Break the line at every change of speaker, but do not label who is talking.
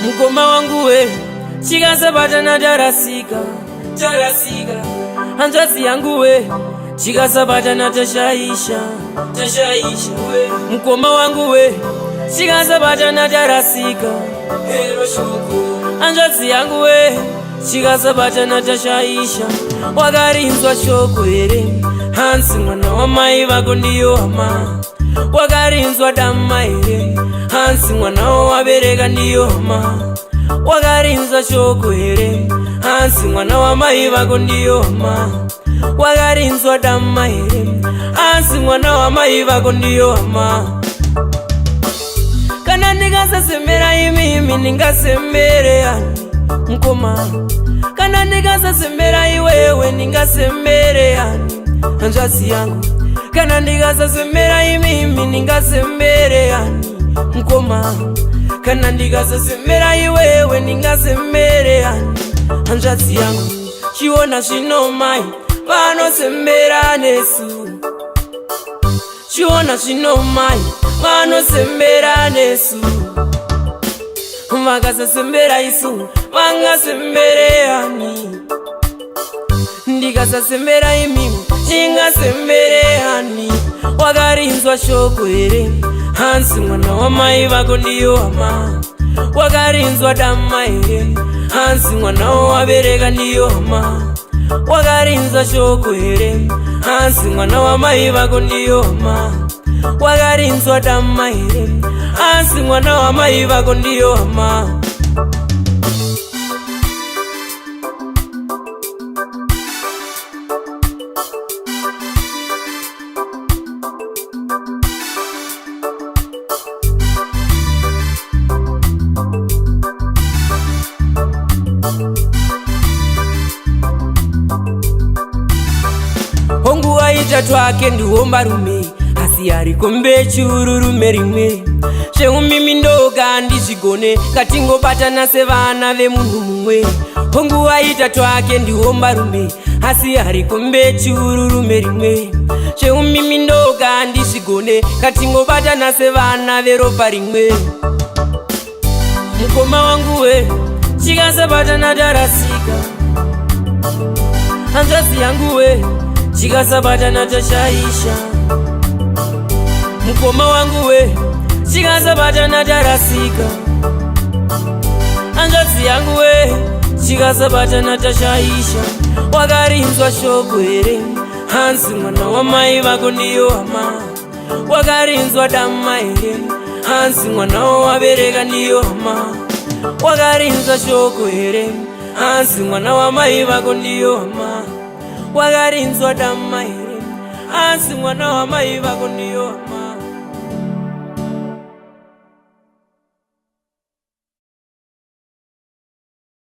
Mkoma wangu we, chikasabata na tarasika Hanzvadzi yangu we, chikasabata na tashaisha we. Mkoma wangu we, chikasabata na tarasika Hanzvadzi yangu we, chikasabata na tashaisha. Wakarinzwa shoko here, Hansi mwana wa mai vako ndiyo hama. Wakarinzwa dama here, Hansi mwana wa wabereka ndiyo hama. Wakarinzwa shoko here, Hansi mwana wa mai vako ndiyo hama. Wakarinzwa dama here, Hansi mwana wa mai vako ndiyo hama. Kana ndikasasemera imi ningasemere yani mkoma. Kana ndikasasemera iwewe ningasemere yani hanzvadzi yangu. Kana ndikasasemera imi ningasemere yani mkoma. Kana ndikasasemera iwewe ningasemere yani hanzvadzi yangu. Chiona zvino mai vanosembera nesu. Chiona zvino mai vanosembera nesu. Vakasasembera isu vangasembere yani. Ndikasasembera imi chingasembere yani. Wakarinzwa shoko here, Hansi mwana wa mai vako ndiyo hama. Wakarinzwa dama here, Hansi mwana wa wabereka ndiyo hama. Wakarinzwa shoko here, Hansi mwana wa mai vako ndiyo hama. Wakarinzwa dama here, Hansi mwana wa mai vako ndiyo hama. Hongu waitatu ake ndiwo marume, asi ariko mbechururume rimwe. Shehu mimi ndoga ndizvigone, katingobatana sevana vemunhu mumwe. Hongu waitatu ake ndiwo marume, asi ariko mbechururume rimwe. Shehu mimi ndoga ndizvigone, katingobatana sevana veropa rimwe. Mkoma wangu we, chikasabatana tarasika. Hanzvadzi yangu we, chikasabatana tashaisha. Mkoma wangu we, chikasabatana tarasika. Hanzvadzi yangu we, chikasabatana tashaisha. Wakarinzwa shoko here, Hansi mwana wa mai vako ndiyo hama. Wakarinzwa dama here, Hansi mwana wa wabereka ndiyo hama. Wakarinzwa shoko here, Hansi mwana wa mai vako ndiyo hama. Wakarinzwa dama here, Hansi mwana wa mai vako ndiyo hama.